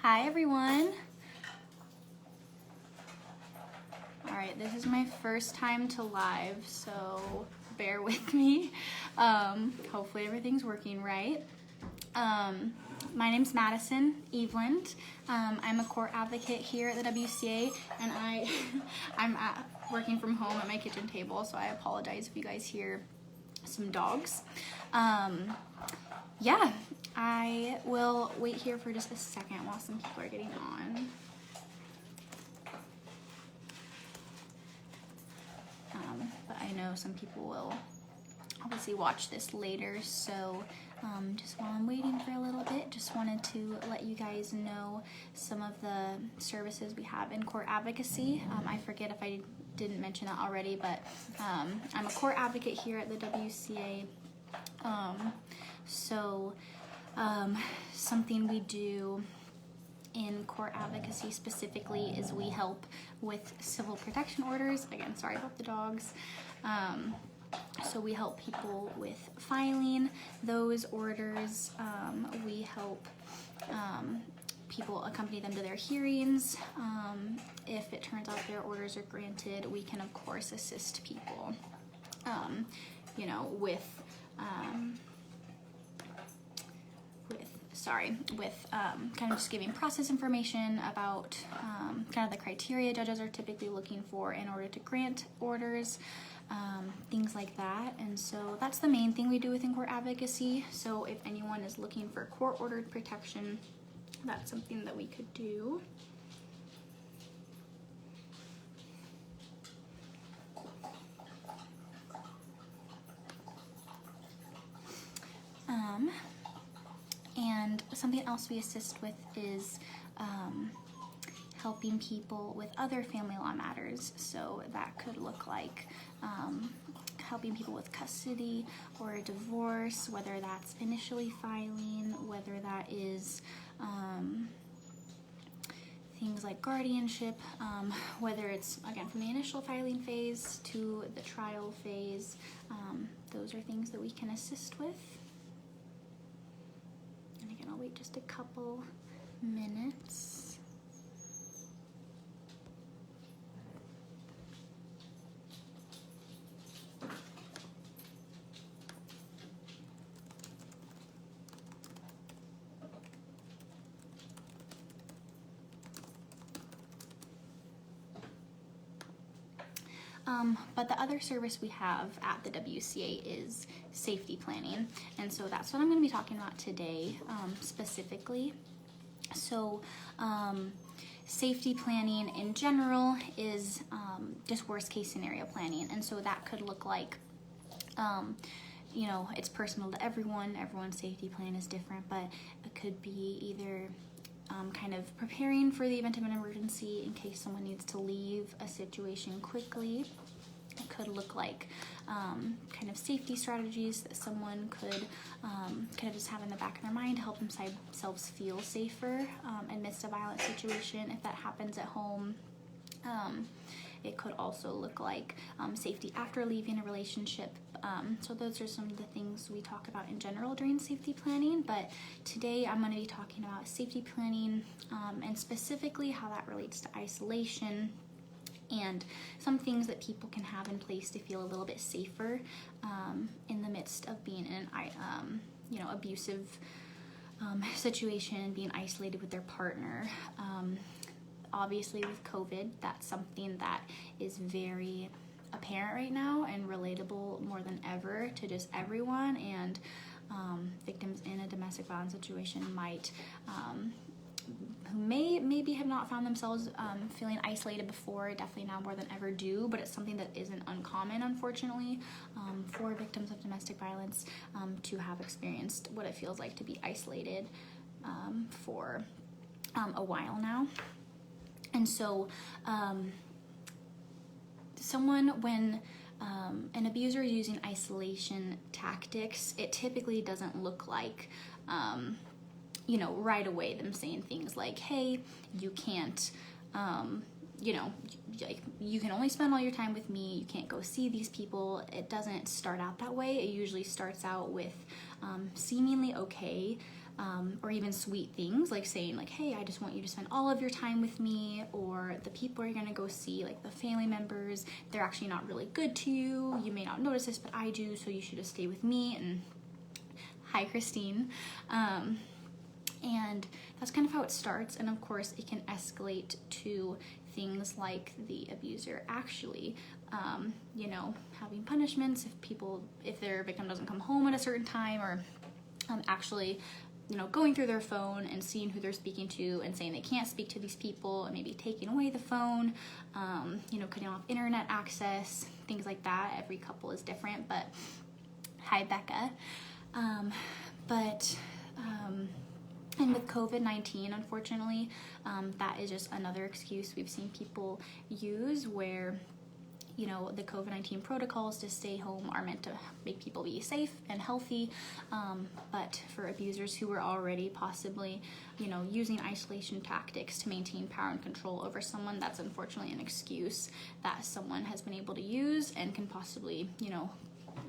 Hi everyone. All right, this is my first time to live, so bear with me. Hopefully everything's working right. My name's Madison Eveland. I'm a court advocate here at the WCA, and I'm working from home at my kitchen table, so I apologize if you guys hear some dogs. Yeah, I will wait here for just a second while some people are getting on. But I know some people will obviously watch this later, so just while I'm waiting for a little bit, just wanted to let you guys know some of the services we have in court advocacy. I forget if I didn't mention that already, but I'm a court advocate here at the WCA. Something we do in court advocacy specifically is we help with civil protection orders. Again, sorry about the dogs. So we help people with filing those orders. We help people accompany them to their hearings. If it turns out their orders are granted, we can of course assist people, with kind of just giving process information about kind of the criteria judges are typically looking for in order to grant orders, things like that. And so that's the main thing we do within court advocacy. So if anyone is looking for court-ordered protection, that's something that we could do. And something else we assist with is helping people with other family law matters. So that could look like helping people with custody or a divorce, whether that's initially filing, whether that is things like guardianship, whether it's, again, from the initial filing phase to the trial phase. Those are things that we can assist with. And again, I'll wait just a couple minutes. But the other service we have at the WCA is safety planning, and so that's what I'm going to be talking about today, specifically. So safety planning in general is just worst case scenario planning, and so that could look like it's personal to everyone. Everyone's safety plan is different, but it could be either kind of preparing for the event of an emergency in case someone needs to leave a situation quickly. It could look like kind of safety strategies that someone could kind of just have in the back of their mind to help themselves feel safer amidst a violent situation if that happens at home. It could also look like safety after leaving a relationship. So those are some of the things we talk about in general during safety planning, but today I'm going to be talking about safety planning and specifically how that relates to isolation and some things that people can have in place to feel a little bit safer in the midst of being in an abusive situation, being isolated with their partner. Obviously with COVID, that's something that is very apparent right now and relatable more than ever to just everyone, and victims in a domestic violence situation who maybe have not found themselves feeling isolated before, definitely now more than ever do, but it's something that isn't uncommon, unfortunately, for victims of domestic violence to have experienced what it feels like to be isolated for a while now. And so when an abuser is using isolation tactics, it typically doesn't look like right away them saying things like, hey, you can't, you can only spend all your time with me, you can't go see these people. It doesn't start out that way. It usually starts out with seemingly okay or even sweet things like saying like, hey, I just want you to spend all of your time with me, or the people you're gonna go see, like the family members, they're actually not really good to you. You may not notice this, but I do, so you should just stay with me. And hi, Christine. And that's kind of how it starts. And of course, it can escalate to things like the abuser actually, you know, having punishments if their victim doesn't come home at a certain time, or actually, you know, going through their phone and seeing who they're speaking to and saying they can't speak to these people, and maybe taking away the phone, you know, cutting off internet access, things like that. Every couple is different, but hi, Becca. And with COVID-19, unfortunately, that is just another excuse we've seen people use, where, you know, the COVID-19 protocols to stay home are meant to make people be safe and healthy, but for abusers who were already possibly, you know, using isolation tactics to maintain power and control over someone, that's unfortunately an excuse that someone has been able to use and can possibly, you know,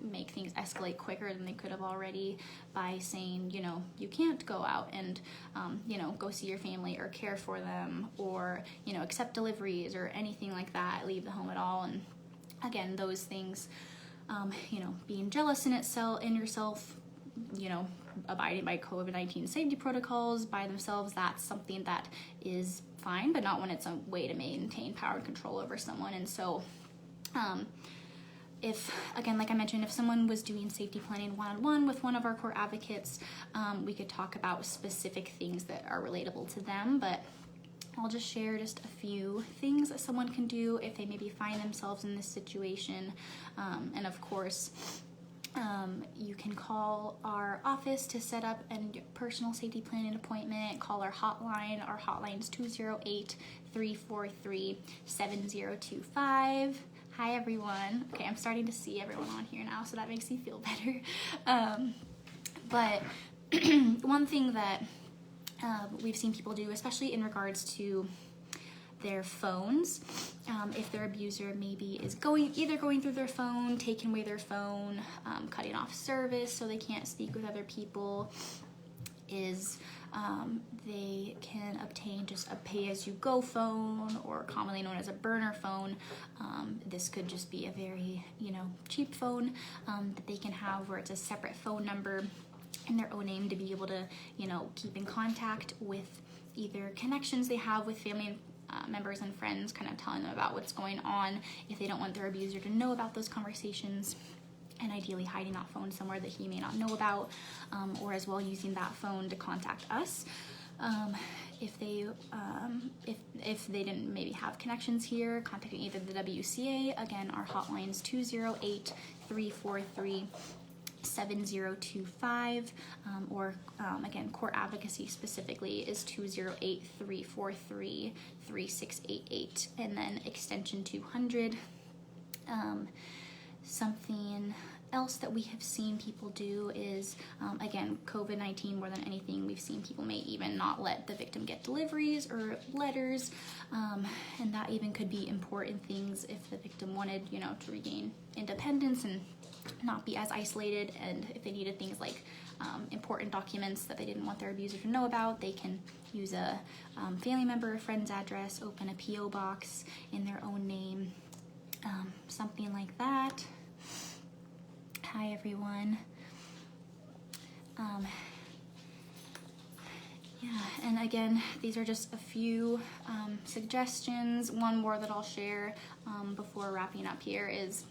make things escalate quicker than they could have already, by saying, you know, you can't go out and, you know, go see your family or care for them, or, you know, accept deliveries or anything like that, leave the home at all. And again, those things, you know, being jealous in yourself, you know, abiding by COVID-19 safety protocols by themselves, that's something that is fine, but not when it's a way to maintain power and control over someone. And so, if, again, like I mentioned, if someone was doing safety planning one-on-one with one of our court advocates, we could talk about specific things that are relatable to them, but I'll just share just a few things that someone can do if they maybe find themselves in this situation. And of course, you can call our office to set up a personal safety planning appointment. Call our hotline. Our hotline is 208-343-7025. Hi, everyone. Okay, I'm starting to see everyone on here now, so that makes me feel better. But one thing that we've seen people do, especially in regards to their phones, if their abuser maybe is either going through their phone, taking away their phone, cutting off service so they can't speak with other people, is they can obtain just a pay-as-you-go phone, or commonly known as a burner phone. This could just be a very, you know, cheap phone that they can have, where it's a separate phone number in their own name, to be able to, you know, keep in contact with either connections they have with family members and friends, kind of telling them about what's going on if they don't want their abuser to know about those conversations, and ideally hiding that phone somewhere that he may not know about, or as well using that phone to contact us. If they didn't maybe have connections here, contacting either the WCA. Again, our hotline is 208-343-7025, or again, Court Advocacy specifically is 208-343-3688, and then extension 200. Something else that we have seen people do is, again, COVID-19, more than anything, we've seen people may even not let the victim get deliveries or letters, and that even could be important things if the victim wanted, you know, to regain independence and not be as isolated, and if they needed things like important documents that they didn't want their abuser to know about, they can use a family member or friend's address, open a P.O. box in their own name, something like that. Hi, everyone. Yeah, and again, these are just a few suggestions. One more that I'll share before wrapping up here is,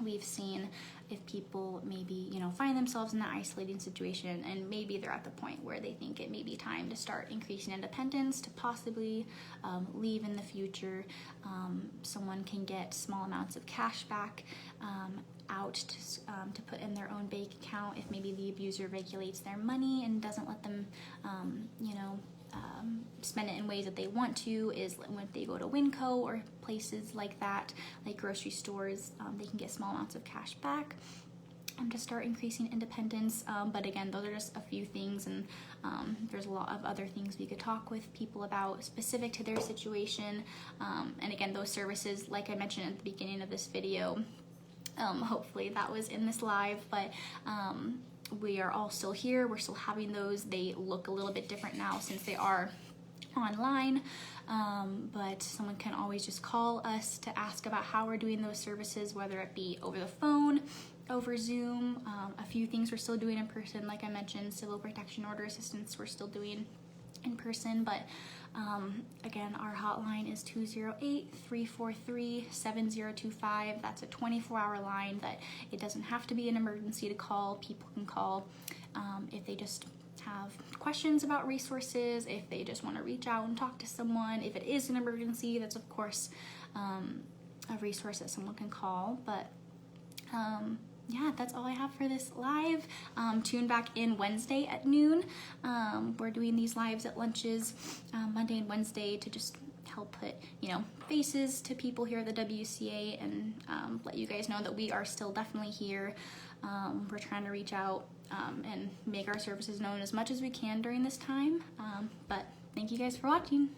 we've seen if people maybe, you know, find themselves in that isolating situation, and maybe they're at the point where they think it may be time to start increasing independence, to possibly leave in the future. Someone can get small amounts of cash back out to put in their own bank account if maybe the abuser regulates their money and doesn't let them, you know, spend it in ways that they want to, is when they go to Winco or places like that, like grocery stores, they can get small amounts of cash back to start increasing independence. But again, those are just a few things, and there's a lot of other things we could talk with people about specific to their situation. And again, those services, like I mentioned at the beginning of this video, hopefully that was in this live, but we are all still here. We're still having those. They look a little bit different now since they are online, but someone can always just call us to ask about how we're doing those services, whether it be over the phone, over Zoom. A few things we're still doing in person, like I mentioned, civil protection order assistance we're still doing in person, but again, our hotline is 208-343-7025. That's a 24-hour line that it doesn't have to be an emergency to call. People can call if they just have questions about resources, if they just want to reach out and talk to someone. If it is an emergency, that's of course a resource that someone can call. But yeah, that's all I have for this live. Tune back in Wednesday at noon. We're doing these lives at lunches Monday and Wednesday to just help put, faces to people here at the WCA and let you guys know that we are still definitely here. We're trying to reach out and make our services known as much as we can during this time. But thank you guys for watching.